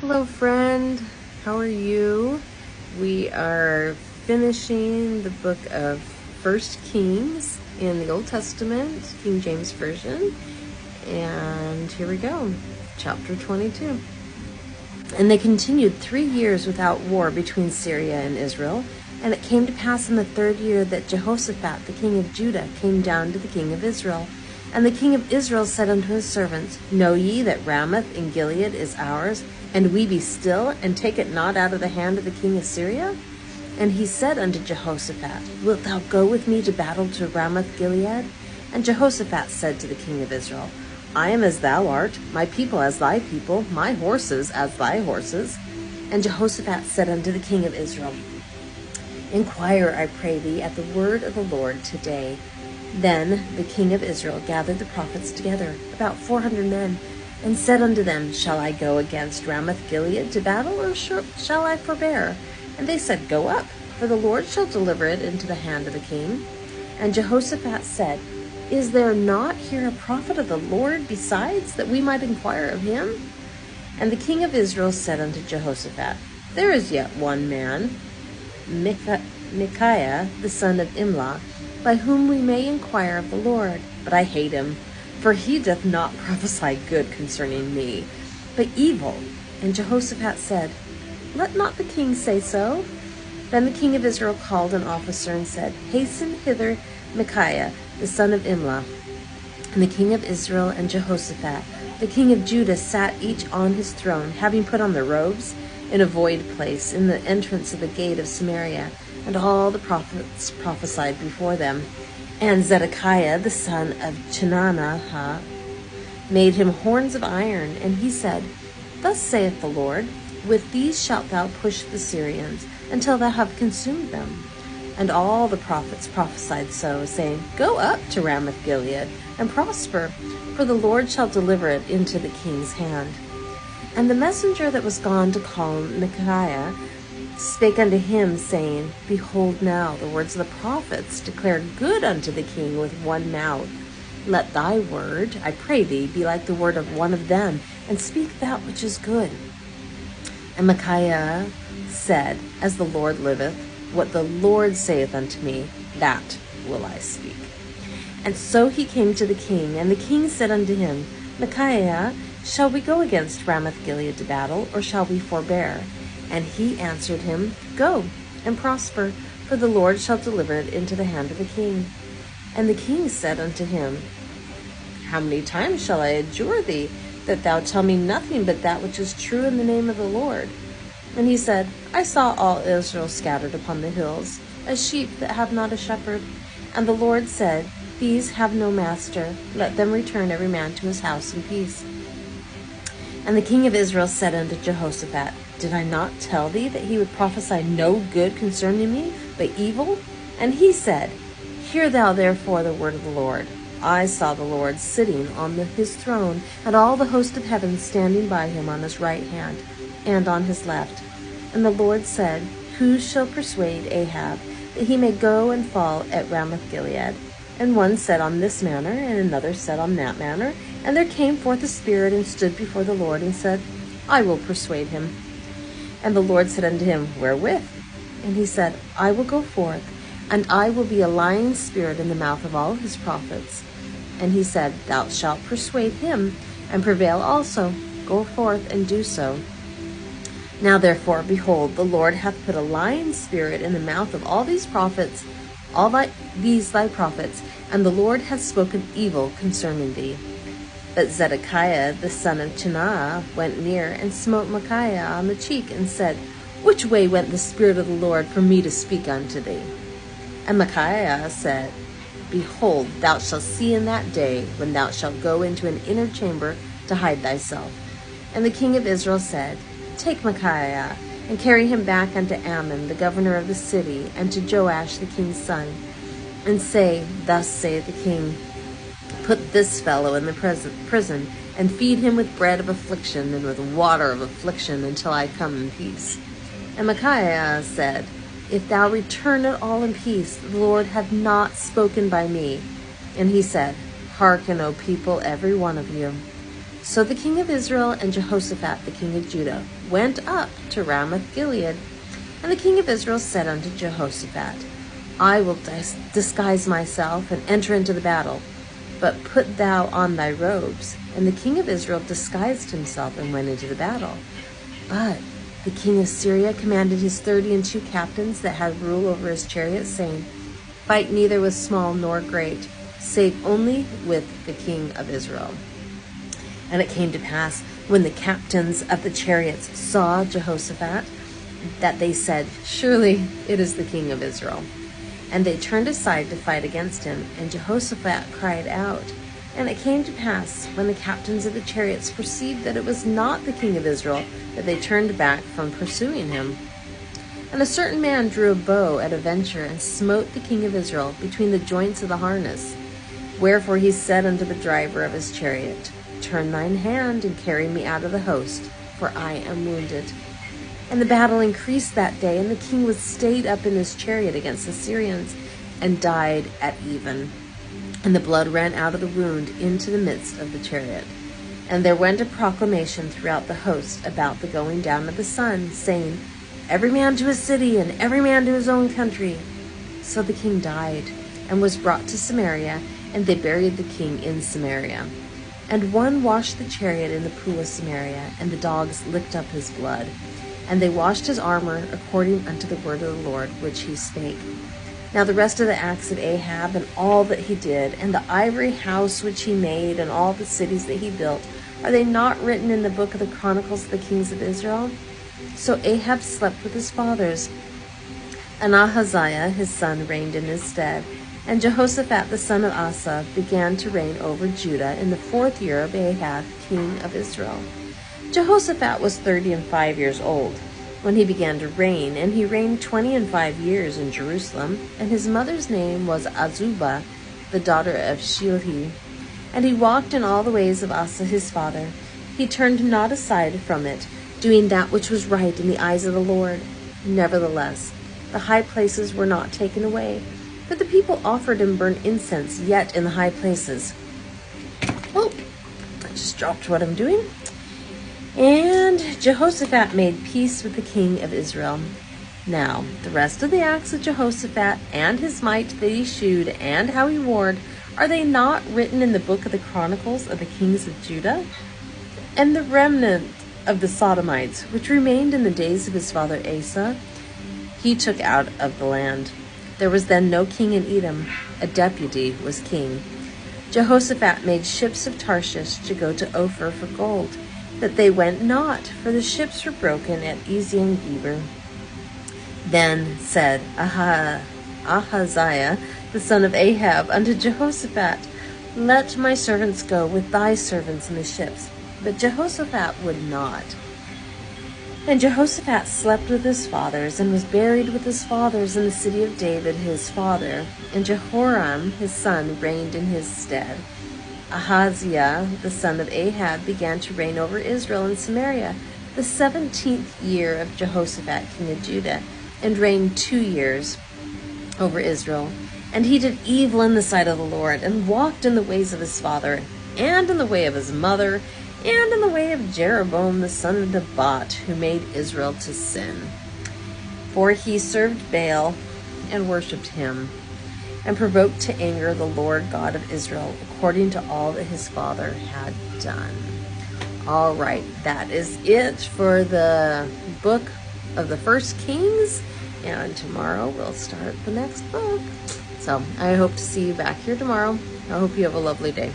Hello, friend. How are you? We are finishing the book of 1 Kings in the Old Testament, King James Version. And here we go, chapter 22. And they continued 3 years without war between Syria and Israel. And it came to pass in the 3rd year that Jehoshaphat, the king of Judah, came down to the king of Israel. And the king of Israel said unto his servants, Know ye that Ramoth in Gilead is ours, and we be still, and take it not out of the hand of the king of Syria? And he said unto Jehoshaphat, Wilt thou go with me to battle to Ramoth Gilead? And Jehoshaphat said to the king of Israel, I am as thou art, my people as thy people, my horses as thy horses. And Jehoshaphat said unto the king of Israel, Inquire, I pray thee, at the word of the Lord today. Then the king of Israel gathered the prophets together, about 400 men, and said unto them, Shall I go against Ramoth Gilead to battle, or shall I forbear? And they said, Go up, for the Lord shall deliver it into the hand of the king. And Jehoshaphat said, Is there not here a prophet of the Lord besides, that we might inquire of him? And the king of Israel said unto Jehoshaphat, There is yet one man, Micaiah, the son of Imlah, by whom we may inquire of the Lord. But I hate him, for he doth not prophesy good concerning me, but evil. And Jehoshaphat said, Let not the king say so. Then the king of Israel called an officer and said, Hasten hither Micaiah, the son of Imlah. And the king of Israel and Jehoshaphat, the king of Judah, sat each on his throne, having put on their robes, in a void place, in the entrance of the gate of Samaria. And all the prophets prophesied before them. And Zedekiah, the son of Chenaanah, made him horns of iron. And he said, Thus saith the Lord, With these shalt thou push the Syrians, until thou have consumed them. And all the prophets prophesied so, saying, Go up to Ramoth Gilead, and prosper, for the Lord shall deliver it into the king's hand. And the messenger that was gone to call Micaiah spake unto him, saying, Behold now, the words of the prophets declare good unto the king with one mouth. Let thy word, I pray thee, be like the word of one of them, and speak that which is good. And Micaiah said, As the Lord liveth, what the Lord saith unto me, that will I speak. And so he came to the king, and the king said unto him, Micaiah, shall we go against Ramoth Gilead to battle, or shall we forbear? And he answered him, Go and prosper, for the Lord shall deliver it into the hand of the king. And the king said unto him, How many times shall I adjure thee, that thou tell me nothing but that which is true in the name of the Lord? And he said, I saw all Israel scattered upon the hills, as sheep that have not a shepherd. And the Lord said, These have no master, let them return every man to his house in peace. And the king of Israel said unto Jehoshaphat, Did I not tell thee that he would prophesy no good concerning me, but evil? And he said, Hear thou therefore the word of the Lord. I saw the Lord sitting on his throne, and all the host of heaven standing by him on his right hand and on his left. And the Lord said, Who shall persuade Ahab, that he may go and fall at Ramoth Gilead? And one said on this manner, and another said on that manner. And there came forth a spirit, and stood before the Lord, and said, I will persuade him. And the Lord said unto him, Wherewith? And he said, I will go forth, and I will be a lying spirit in the mouth of all his prophets. And he said, Thou shalt persuade him, and prevail also. Go forth and do so. Now therefore, behold, the Lord hath put a lying spirit in the mouth of all these prophets, these thy prophets, and the Lord hath spoken evil concerning thee. But Zedekiah, the son of Chenaanah, went near and smote Micaiah on the cheek, and said, Which way went the Spirit of the Lord for me to speak unto thee? And Micaiah said, Behold, thou shalt see in that day, when thou shalt go into an inner chamber to hide thyself. And the king of Israel said, Take Micaiah, and carry him back unto Ammon, the governor of the city, and to Joash the king's son, and say, Thus saith the king, Put this fellow in the prison, and feed him with bread of affliction, and with water of affliction, until I come in peace. And Micaiah said, If thou return at all in peace, the Lord hath not spoken by me. And he said, Hearken, O people, every one of you. So the king of Israel and Jehoshaphat the king of Judah went up to Ramoth Gilead. And the king of Israel said unto Jehoshaphat, I will disguise myself and enter into the battle, but put thou on thy robes. And the king of Israel disguised himself and went into the battle. But the king of Syria commanded his 32 captains that had rule over his chariots, saying, Fight neither with small nor great, save only with the king of Israel. And it came to pass, when the captains of the chariots saw Jehoshaphat, that they said, Surely it is the king of Israel. And they turned aside to fight against him, and Jehoshaphat cried out. And it came to pass, when the captains of the chariots perceived that it was not the king of Israel, that they turned back from pursuing him. And a certain man drew a bow at a venture, and smote the king of Israel between the joints of the harness. Wherefore he said unto the driver of his chariot, Turn thine hand, and carry me out of the host, for I am wounded. And the battle increased that day, and the king was stayed up in his chariot against the Syrians, and died at even. And the blood ran out of the wound into the midst of the chariot. And there went a proclamation throughout the host about the going down of the sun, saying, Every man to his city, and every man to his own country. So the king died, and was brought to Samaria, and they buried the king in Samaria. And one washed the chariot in the pool of Samaria, and the dogs licked up his blood. And they washed his armor according unto the word of the Lord, which he spake. Now the rest of the acts of Ahab, and all that he did, and the ivory house which he made, and all the cities that he built, are they not written in the book of the Chronicles of the kings of Israel? So Ahab slept with his fathers, and Ahaziah his son reigned in his stead. And Jehoshaphat the son of Asa began to reign over Judah in the 4th year of Ahab king of Israel. Jehoshaphat was 35 years old when he began to reign, and he reigned 25 years in Jerusalem. And his mother's name was Azubah, the daughter of Shilhi. And he walked in all the ways of Asa his father. He turned not aside from it, doing that which was right in the eyes of the Lord. Nevertheless, the high places were not taken away, but the people offered and burned incense yet in the high places. Oh, I just dropped what I'm doing. And Jehoshaphat made peace with the king of Israel. Now, the rest of the acts of Jehoshaphat, and his might that he shewed, and how he warred, are they not written in the book of the Chronicles of the kings of Judah? And the remnant of the Sodomites, which remained in the days of his father Asa, he took out of the land. There was then no king in Edom, a deputy was king. Jehoshaphat made ships of Tarshish to go to Ophir for gold, but they went not, for the ships were broken at Ezion-Geber. Then said Ahaziah, the son of Ahab, unto Jehoshaphat, Let my servants go with thy servants in the ships. But Jehoshaphat would not. And Jehoshaphat slept with his fathers, and was buried with his fathers in the city of David his father. And Jehoram his son reigned in his stead. Ahaziah, the son of Ahab, began to reign over Israel in Samaria, the 17th year of Jehoshaphat king of Judah, and reigned 2 years over Israel. And he did evil in the sight of the Lord, and walked in the ways of his father, and in the way of his mother, and in the way of Jeroboam the son of Nebat, who made Israel to sin. For he served Baal, and worshipped him, and provoked to anger the Lord God of Israel, according to all that his father had done. All right, that is it for the book of the First Kings, and tomorrow we'll start the next book. So I hope to see you back here tomorrow. I hope you have a lovely day.